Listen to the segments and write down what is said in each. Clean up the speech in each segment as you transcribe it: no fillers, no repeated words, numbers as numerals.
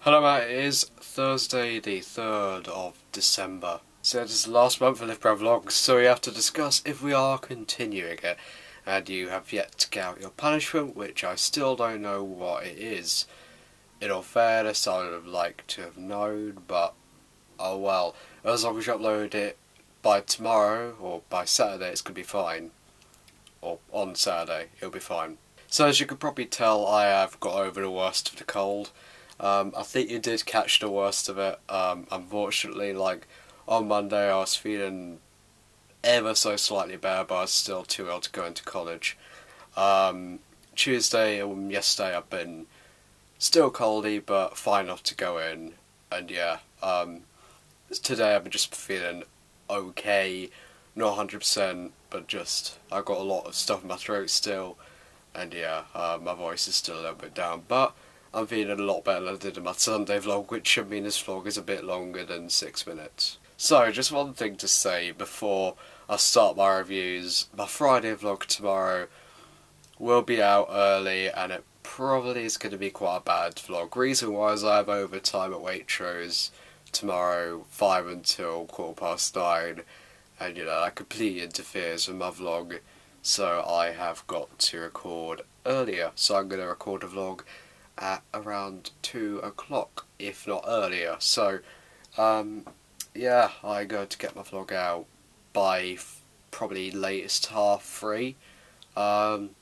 Hello mate, it is Thursday the 3rd of December. So it is the last month of LiftBrown vlogs, so we have to discuss if we are continuing it. And you have yet to get out your punishment, which I still don't know what it is. In all fairness, I would have liked to have known, but oh well. As long as you upload it by tomorrow, or by Saturday, it's going to be fine. Or on Saturday, it'll be fine. So as you can probably tell, I have got over the worst of the cold. I think you did catch the worst of it. Unfortunately, on Monday I was feeling ever so slightly better, but I was still too ill to go into college. Tuesday and yesterday I've been still coldy, but fine enough to go in. And yeah, today I've been just feeling okay, not 100%, but just I've got a lot of stuff in my throat still, and yeah, my voice is still a little bit down, but I'm feeling a lot better than I did in my Sunday vlog, which should mean this vlog is a bit longer than 6 minutes. So, just one thing to say before I start my reviews. My Friday vlog tomorrow will be out early, and it probably is going to be quite a bad vlog. Reason why is I have overtime at Waitrose tomorrow, 5 until 9:15, and you know, that completely interferes with my vlog, so I have got to record earlier. So I'm going to record a vlog at around 2 o'clock, if not earlier. So, yeah, I go to get my vlog out by probably latest 3:30, and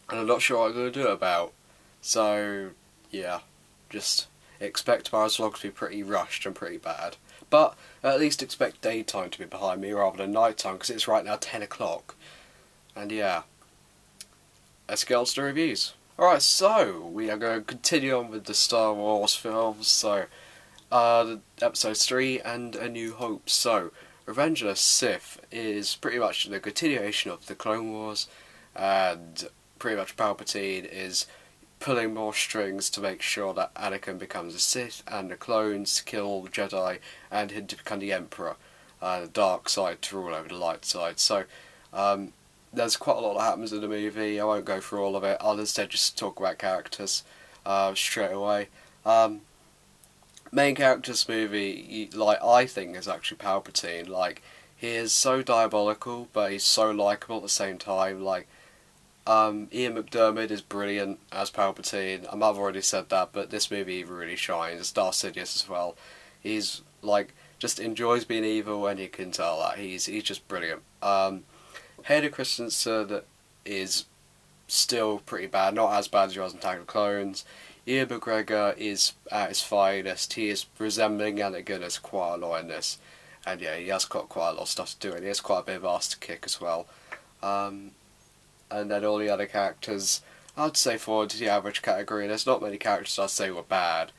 I'm not sure what I'm going to do about. So, yeah, just expect tomorrow's vlog to be pretty rushed and pretty bad. But at least expect daytime to be behind me rather than nighttime, because it's right now 10 o'clock. And yeah, let's get on to the reviews. Alright, so we are going to continue on with the Star Wars films, so episodes 3 and A New Hope. So, Revenge of the Sith is pretty much the continuation of the Clone Wars, and pretty much Palpatine is pulling more strings to make sure that Anakin becomes a Sith, and the clones kill Jedi, and him to become the Emperor, the dark side to rule over the light side. So, there's quite a lot that happens in the movie. I won't go through all of it. I'll instead just talk about characters straight away. Main characters movie, I think, is actually Palpatine. He is so diabolical, but he's so likeable at the same time. Ian McDiarmid is brilliant as Palpatine. I might have already said that, but this movie really shines. Darth Sidious as well. He's just enjoys being evil, and you can tell that he's just brilliant. Hayden Christensen is still pretty bad, not as bad as he was in Attack of the Clones. Ian McGregor is at his finest. He is resembling Anakin as quite a lot in this, and yeah, he has got quite a lot of stuff to do, and he has quite a bit of ass to kick as well. And then all the other characters, I'd say fall into the average category. There's not many characters I'd say were bad.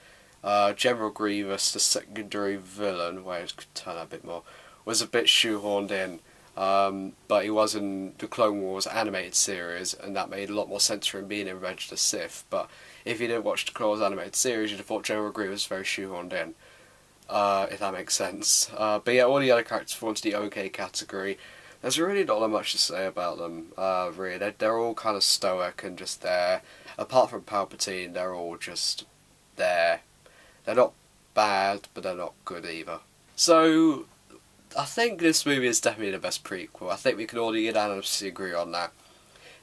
General Grievous, the secondary villain, where it could turn out a bit more, was a bit shoehorned in. But he was in the Clone Wars animated series, and that made a lot more sense for him being in Revenge of the Sith. But if you didn't watch the Clone Wars animated series, you'd have thought General Grievous was very shoehorned in, if that makes sense. But yeah, all the other characters fall into the okay category. There's really not that much to say about them, really. They're all kind of stoic and just there. Apart from Palpatine, they're all just there. They're not bad, but they're not good either. So, I think this movie is definitely the best prequel. I think we can all unanimously agree on that.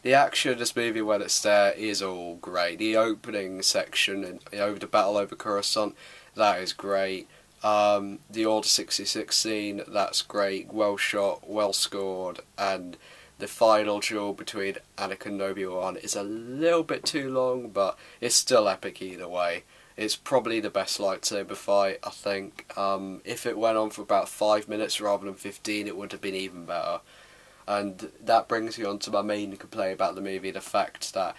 The action of this movie, when it's there, is all great. The opening section and over the battle over Coruscant, that is great. The Order 66 scene, that's great. Well shot, well scored, and the final duel between Anakin and Obi-Wan is a little bit too long, but it's still epic either way. It's probably the best lightsaber fight, I think. If it went on for about 5 minutes rather than 15, it would have been even better. And that brings me on to my main complaint about the movie, the fact that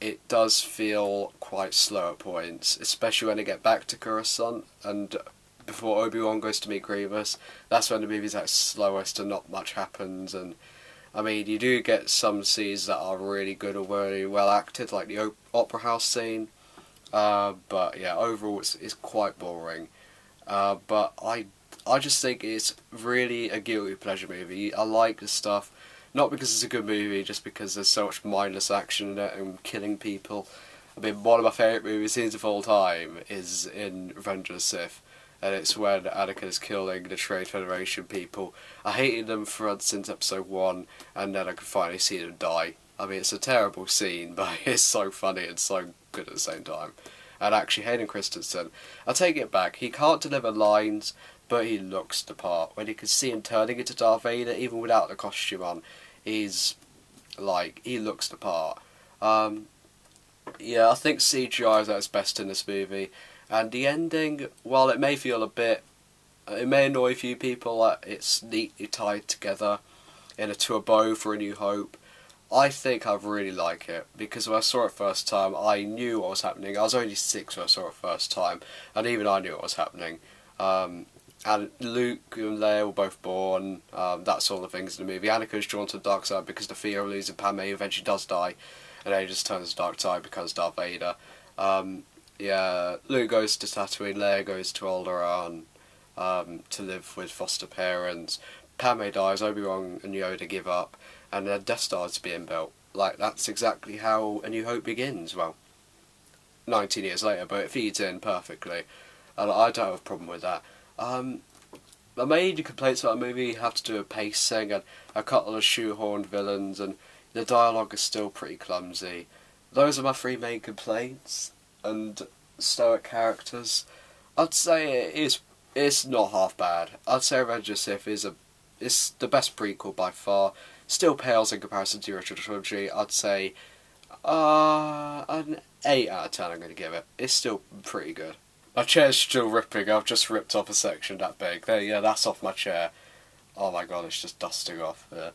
it does feel quite slow at points, especially when they get back to Coruscant, and before Obi-Wan goes to meet Grievous. That's when the movie's at its slowest and not much happens. And I mean, you do get some scenes that are really good or really well acted, like the Opera House scene. But yeah, overall it's quite boring. But I just think it's really a guilty pleasure movie. I like the stuff, not because it's a good movie, just because there's so much mindless action in it and killing people. I mean, one of my favourite movie scenes of all time is in Revenge of the Sith, and it's when Anakin is killing the Trade Federation people. I hated them for since episode 1, and then I could finally see them die. I mean, it's a terrible scene, but it's so funny and so good at the same time. And actually, Hayden Christensen, I take it back, he can't deliver lines, but he looks the part. When you can see him turning into Darth Vader, even without the costume on, he's, like, he looks the part. Yeah, I think CGI is at its best in this movie, and the ending, while it may feel a bit, it may annoy a few people that it's neatly tied together to a bow for A New Hope, I think I really like it, because when I saw it first time, I knew what was happening. I was only 6 when I saw it first time, and even I knew what was happening. And Luke and Leia were both born, that's all the things in the movie. Anakin's drawn to the dark side because the fear of losing Padme eventually does die, and then he just turns to the dark side, becomes Darth Vader. Yeah, Luke goes to Tatooine, Leia goes to Alderaan to live with foster parents. Padme dies, Obi-Wan and Yoda give up, and the Death Star's being built. Like, that's exactly how A New Hope begins. Well, 19 years later, but it feeds in perfectly, and I don't have a problem with that. My major complaints about the movie have to do with pacing and a couple of shoehorned villains, and the dialogue is still pretty clumsy. Those are my 3 main complaints. And stoic characters, I'd say it's not half bad. I'd say Revenge of the Sith is the best prequel by far. Still pales in comparison to the original trilogy. I'd say an 8 out of 10 I'm going to give it. It's still pretty good. My chair's still ripping. I've just ripped off a section that big. There, yeah, that's off my chair. Oh my god, it's just dusting off. Yeah.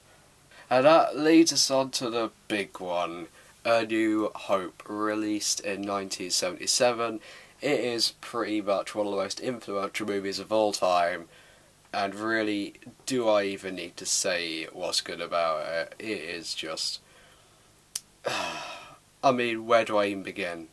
And that leads us on to the big one. A New Hope, released in 1977. It is pretty much one of the most influential movies of all time, and really, do I even need to say what's good about it? It is just... I mean, where do I even begin?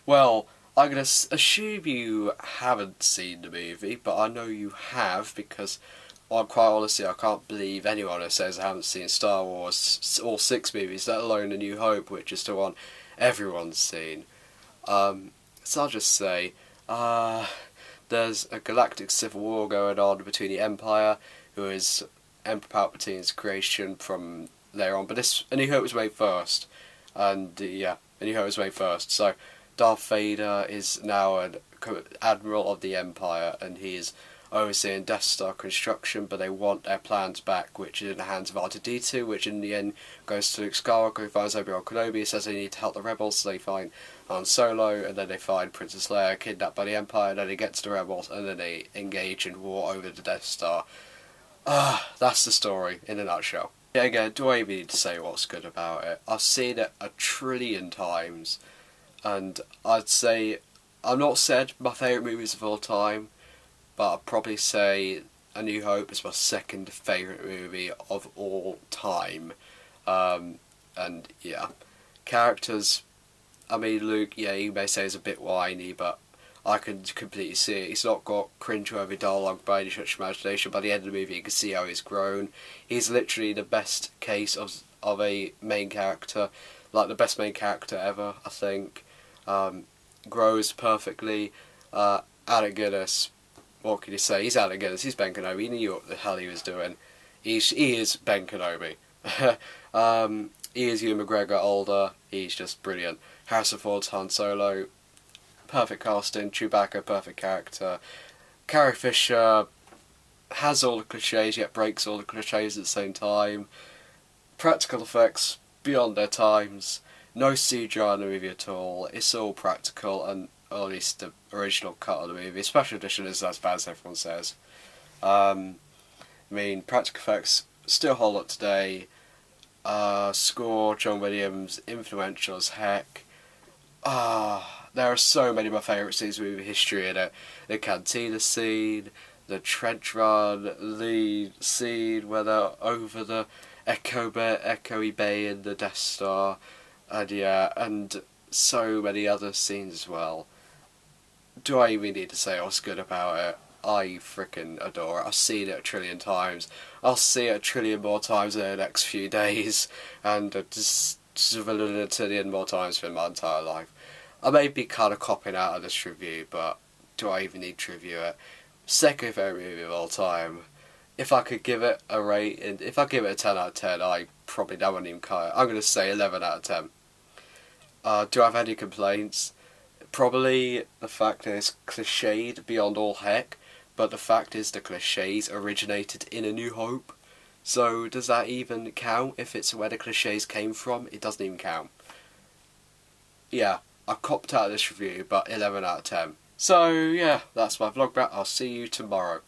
Well, I'm going to assume you haven't seen the movie, but I know you have, because... Well, quite honestly, I can't believe anyone who says I haven't seen Star Wars, all 6 movies, let alone A New Hope, which is the one everyone's seen. So I'll just say, there's a galactic civil war going on between the Empire, who is Emperor Palpatine's creation from later on, but A New Hope was made first, and yeah, A New Hope was made first, so Darth Vader is now an Admiral of the Empire, and he is overseeing Death Star construction, but they want their plans back, which is in the hands of R2-D2, which in the end goes to Luke Skywalker, who finds Obi-Wan Kenobi, says they need to help the rebels, so they find Han Solo, and then they find Princess Leia kidnapped by the Empire, and then they get to the rebels, and then they engage in war over the Death Star. That's the story, in a nutshell. Yeah, again, do I even need to say what's good about it? I've seen it 1 trillion times, and I'd say, I've not said my favourite movies of all time, but I'd probably say A New Hope is my 2nd favourite movie of all time. And yeah, characters, I mean, Luke, yeah, you may say is a bit whiny, but I can completely see it. He's not got cringeworthy dialogue by any stretch of imagination. By the end of the movie, you can see how he's grown. He's literally the best case of a main character, like the best main character ever, I think. Grows perfectly. Alec Guinness, what can you say? He's Alec Guinness, he's Ben Kenobi, he knew what the hell he was doing. He is Ben Kenobi. He is Ewan McGregor older, he's just brilliant. Harrison Ford's Han Solo, perfect casting. Chewbacca, perfect character. Carrie Fisher has all the cliches, yet breaks all the cliches at the same time. Practical effects, beyond their times. No CGI in the movie at all, it's all practical, and or at least the original cut of the movie. Special edition is as bad as everyone says. I mean, practical effects still hold up today. Score, John Williams, influential as heck. There are so many of my favourite scenes in movie history in it. The cantina scene, the trench run, the scene where they're over the echoey bay in the Death Star, and yeah, and so many other scenes as well. Do I even need to say what's good about it? I freaking adore it. I've seen it 1 trillion times. I'll see it 1 trillion more times in the next few days, and just zillion more times in my entire life. I may be kind of copping out of this review, but do I even need to review it? Second favourite movie of all time. If I could give it a rating, if I give it a 10 out of 10, I probably that wouldn't even cut it. I'm going to say 11 out of 10. Do I have any complaints? Probably the fact that it's cliched beyond all heck, but the fact is the cliches originated in A New Hope. So does that even count if it's where the cliches came from? It doesn't even count. Yeah, I copped out of this review, but 11 out of 10. So yeah, that's my vlog back. I'll see you tomorrow.